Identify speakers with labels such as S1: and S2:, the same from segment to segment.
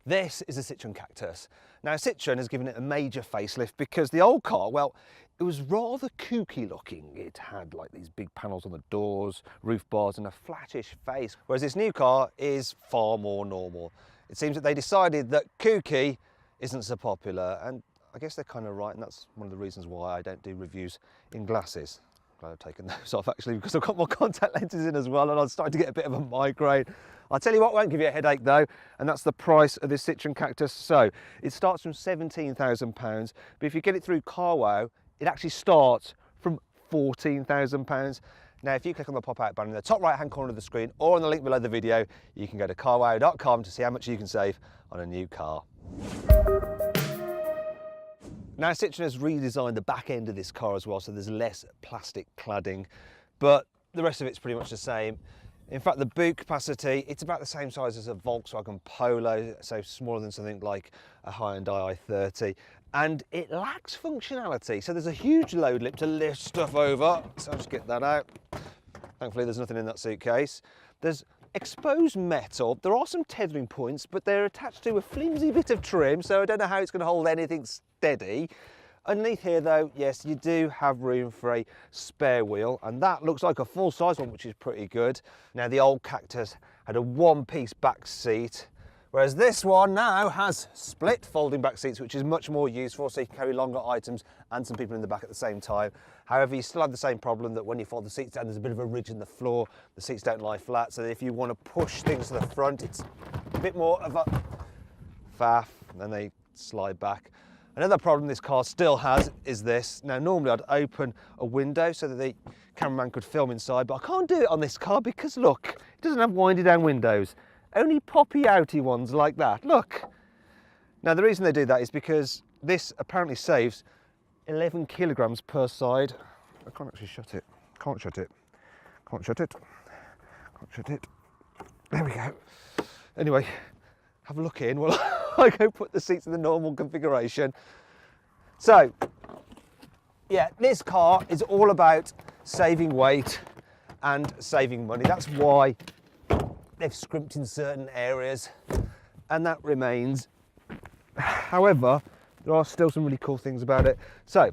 S1: This is a Citroen Cactus. Now Citroen has given it a major facelift because the old car, well, it was rather kooky looking. It had like these big panels on the doors, roof bars and a flattish face, whereas this new car is far more normal. It seems that they decided that kooky isn't so popular, and I guess they're kind of right, and that's one of the reasons why I don't do reviews in glasses. Glad I've taken those off actually, because I've got more contact lenses in as well and I'm starting to get a bit of a migraine. I'll tell you what won't give you a headache though, and that's the price of this Citroen Cactus. So it starts from £17,000, but if you get it through CarWow, it actually starts from £14,000. Now if you click on the pop-out button in the top right hand corner of the screen or on the link below the video, you can go to carwow.com to see how much you can save on a new car. Now Citroen has redesigned the back end of this car as well, so there's less plastic cladding, but the rest of it's pretty much the same. In fact, the boot capacity, it's about the same size as a Volkswagen Polo, so smaller than something like a Hyundai i30, and it lacks functionality. So there's a huge load lip to lift stuff over, so I'll just get that out. Thankfully there's nothing in that suitcase. There's exposed metal. There are some tethering points, but they're attached to a flimsy bit of trim, so I don't know how it's going to hold anything steady. Underneath here though, yes, you do have room for a spare wheel, and that looks like a full-size one, which is pretty good. Now the old Cactus had a one-piece back seat, whereas this one now has split folding back seats, which is much more useful, so you can carry longer items and some people in the back at the same time. However, you still have the same problem that when you fold the seats down, there's a bit of a ridge in the floor. The seats don't lie flat, so if you want to push things to the front, it's a bit more of a faff, and then they slide back. Another problem this car still has is this. Now normally I'd open a window so that the cameraman could film inside, but I can't do it on this car because look, it doesn't have windy down windows. Only poppy outy ones like that, look. Now the reason they do that is because this apparently saves 11 kilograms per side. I can't actually shut it, can't shut it, can't shut it, can't shut it. There we go. Anyway, have a look in while I go put the seats in the normal configuration. So, yeah, this car is all about saving weight and saving money. That's why they've scrimped in certain areas, and that remains. However, there are still some really cool things about it. So,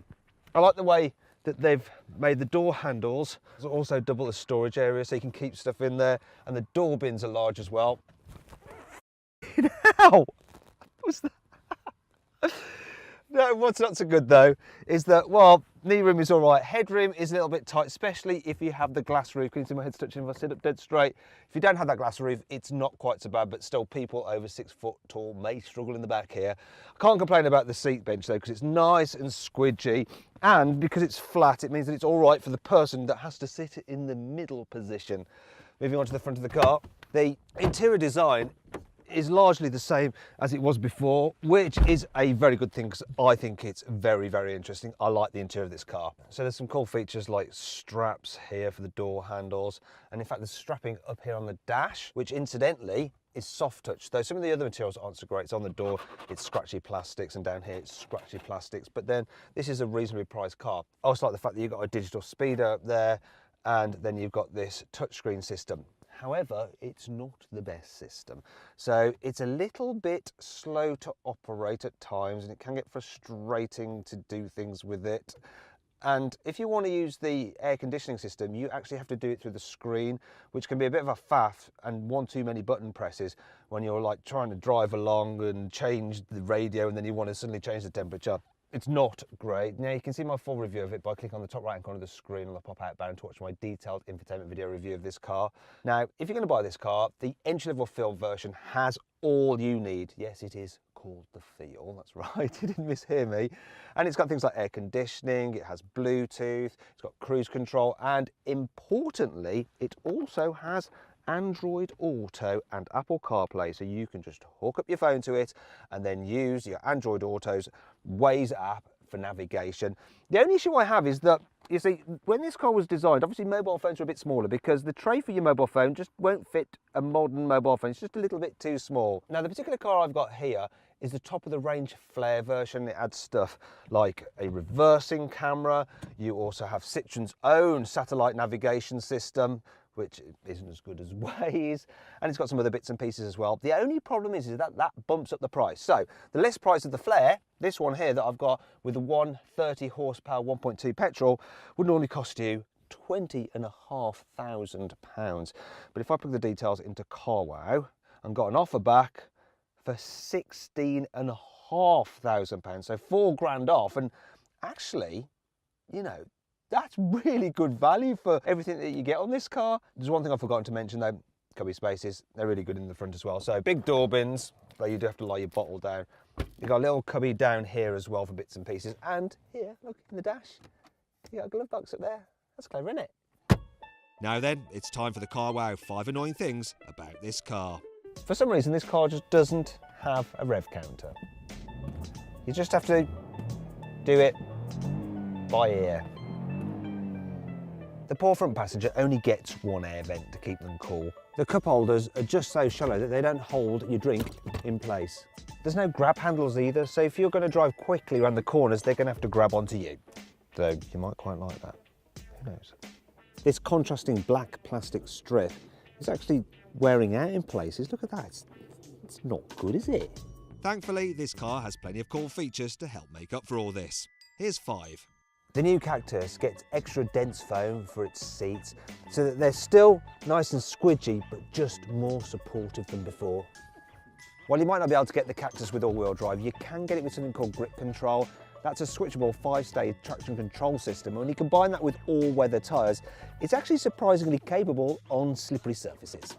S1: I like the way that they've made the door handles also double as storage area, so you can keep stuff in there, and the door bins are large as well. How? What's that? No, what's not so good though is that, well, knee room is all right. Headroom is a little bit tight, especially if you have the glass roof. Can you see my head's touching if I sit up dead straight? If you don't have that glass roof, it's not quite so bad, but still people over 6 foot tall may struggle in the back here. I can't complain about the seat bench though, because it's nice and squidgy, and because it's flat, it means that it's all right for the person that has to sit in the middle position. Moving on to the front of the car, the interior design is largely the same as it was before, which is a very good thing because I think it's very, very interesting. I like the interior of this car. So there's some cool features like straps here for the door handles, and in fact there's strapping up here on the dash, which incidentally is soft touch, though some of the other materials aren't so great. It's on the door, it's scratchy plastics, and down here it's scratchy plastics, but then this is a reasonably priced car. I also like the fact that you've got a digital speeder up there, and then you've got this touchscreen system. However, it's not the best system. So it's a little bit slow to operate at times, and it can get frustrating to do things with it. And if you want to use the air conditioning system, you actually have to do it through the screen, which can be a bit of a faff and one too many button presses when you're like trying to drive along and change the radio, and then you want to suddenly change the temperature. It's not great. Now you can see my full review of it by clicking on the top right hand corner of the screen on the pop-out button to watch my detailed infotainment video review of this car. Now, if you're going to buy this car, the entry-level Feel version has all you need. Yes, it is called the Feel, that's right, you didn't mishear me. And it's got things like air conditioning, it has Bluetooth, it's got cruise control, and importantly, it also has Android Auto and Apple CarPlay, so you can just hook up your phone to it and then use your Android Auto's Waze app for navigation. The only issue I have is that, you see, when this car was designed, obviously mobile phones are a bit smaller because the tray for your mobile phone just won't fit a modern mobile phone. It's just a little bit too small. Now, the particular car I've got here is the top of the range Flare version. It adds stuff like a reversing camera. You also have Citroen's own satellite navigation system, which isn't as good as Waze, and it's got some other bits and pieces as well. The only problem is that that bumps up the price. So the list price of the Flare, this one here that I've got with the 130 horsepower 1.2 petrol, would normally cost you £20,500. But if I put the details into CarWow and got an offer back for £16,500, so £4,000 off, and actually, you know, that's really good value for everything that you get on this car. There's one thing I've forgotten to mention though, cubby spaces. They're really good in the front as well. So big door bins, but you do have to lie your bottle down. You've got a little cubby down here as well for bits and pieces. And here, look in the dash, you got a glove box up there. That's clever, isn't it?
S2: Now then, it's time for the CarWow 5 annoying things about this car.
S1: For some reason, this car just doesn't have a rev counter. You just have to do it by ear. The poor front passenger only gets one air vent to keep them cool. The cup holders are just so shallow that they don't hold your drink in place. There's no grab handles either, so if you're going to drive quickly around the corners, they're going to have to grab onto you. So you might quite like that. Who knows? This contrasting black plastic strip is actually wearing out in places. Look at that. It's not good, is it?
S2: Thankfully, this car has plenty of cool features to help make up for all this. Here's 5.
S1: The new Cactus gets extra dense foam for its seats so that they're still nice and squidgy, but just more supportive than before. While you might not be able to get the Cactus with all-wheel drive, you can get it with something called grip control. That's a switchable 5-stage traction control system, and when you combine that with all-weather tyres, it's actually surprisingly capable on slippery surfaces.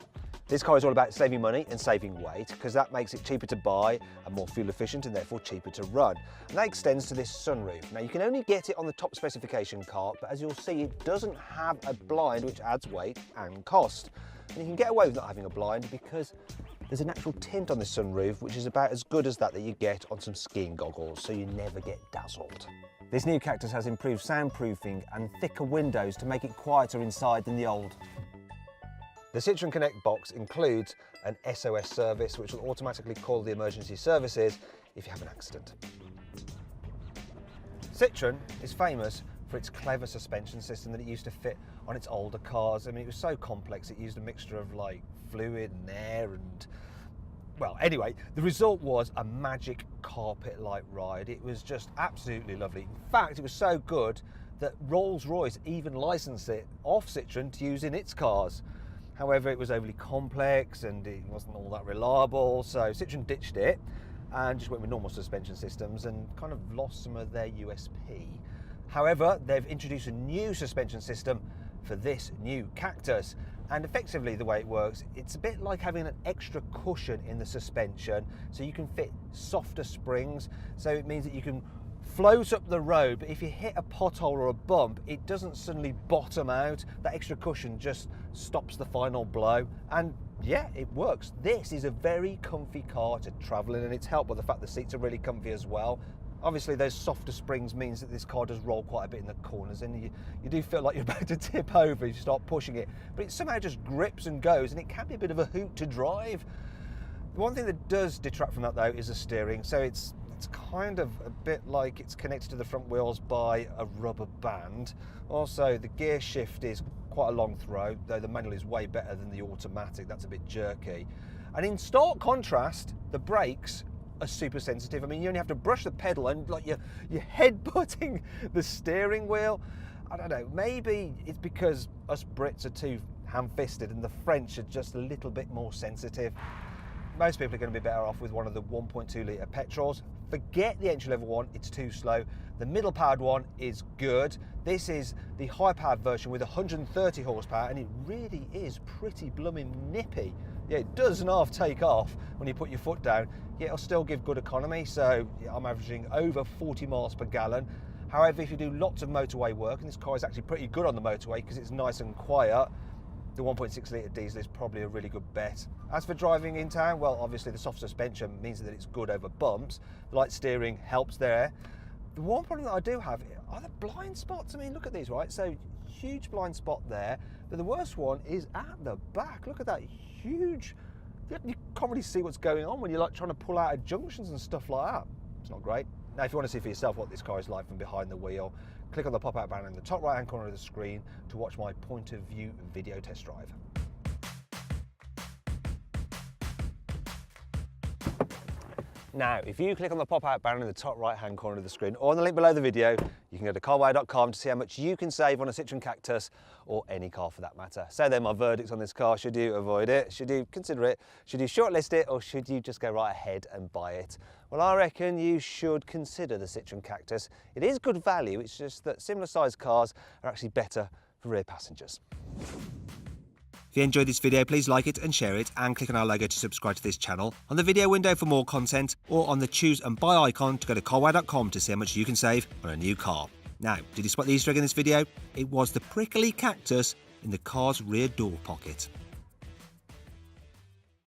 S1: This car is all about saving money and saving weight, because that makes it cheaper to buy and more fuel efficient and therefore cheaper to run. And that extends to this sunroof. Now you can only get it on the top specification car, but as you'll see, it doesn't have a blind, which adds weight and cost. And you can get away with not having a blind because there's a natural tint on this sunroof, which is about as good as that you get on some skiing goggles, so you never get dazzled. This new Cactus has improved soundproofing and thicker windows to make it quieter inside than the old. The Citroen Connect box includes an SOS service, which will automatically call the emergency services if you have an accident. Citroen is famous for its clever suspension system that it used to fit on its older cars. I mean, it was so complex, it used a mixture of like fluid and air and, well, anyway, the result was a magic carpet-like ride. It was just absolutely lovely. In fact, it was so good that Rolls-Royce even licensed it off Citroen to use in its cars. However, it was overly complex and it wasn't all that reliable, so Citroen ditched it and just went with normal suspension systems and kind of lost some of their USP. However, they've introduced a new suspension system for this new Cactus, and effectively the way it works, it's a bit like having an extra cushion in the suspension, so you can fit softer springs, so it means that you can float up the road, but if you hit a pothole or a bump, it doesn't suddenly bottom out. That extra cushion just stops the final blow, and yeah, it works. This is a very comfy car to travel in, and it's helped by the fact the seats are really comfy as well. Obviously, those softer springs means that this car does roll quite a bit in the corners, and you do feel like you're about to tip over if you start pushing it, but it somehow just grips and goes, and it can be a bit of a hoot to drive. The one thing that does detract from that though is the steering, so it's kind of a bit like it's connected to the front wheels by a rubber band. Also, the gear shift is quite a long throw, though the manual is way better than the automatic. That's a bit jerky. And in stark contrast, the brakes are super sensitive. I mean, you only have to brush the pedal and like you're head-butting the steering wheel. I don't know, maybe it's because us Brits are too ham-fisted and the French are just a little bit more sensitive. Most people are going to be better off with one of the 1.2 litre petrols. Forget the entry-level one, it's too slow. The middle-powered one is good. This is the high-powered version with 130 horsepower, and it really is pretty blooming nippy. Yeah, it does an half take off when you put your foot down, yet it'll still give good economy, so yeah, I'm averaging over 40 miles per gallon. However, if you do lots of motorway work, and this car is actually pretty good on the motorway because it's nice and quiet, the 1.6 litre diesel is probably a really good bet. As for driving in town, well, obviously the soft suspension means that it's good over bumps. The light steering helps there. The one problem that I do have are the blind spots. I mean, look at these, right? So huge blind spot there, but the worst one is at the back. Look at that huge, you can't really see what's going on when you're like trying to pull out of junctions and stuff like that. It's not great. Now, if you want to see for yourself what this car is like from behind the wheel, click on the pop-out banner in the top right-hand corner of the screen to watch my point of view video test drive. Now, if you click on the pop-out banner in the top right-hand corner of the screen or on the link below the video, you can go to carwow.com to see how much you can save on a Citroen Cactus or any car for that matter. So then my verdicts on this car: should you avoid it? Should you consider it? Should you shortlist it? Or should you just go right ahead and buy it? Well, I reckon you should consider the Citroen Cactus. It is good value, it's just that similar sized cars are actually better for rear passengers.
S2: If you enjoyed this video, please like it and share it, and click on our logo to subscribe to this channel, on the video window for more content, or on the choose and buy icon to go to carwow.com to see how much you can save on a new car. Now, did you spot the Easter egg in this video? It was the prickly cactus in the car's rear door pocket.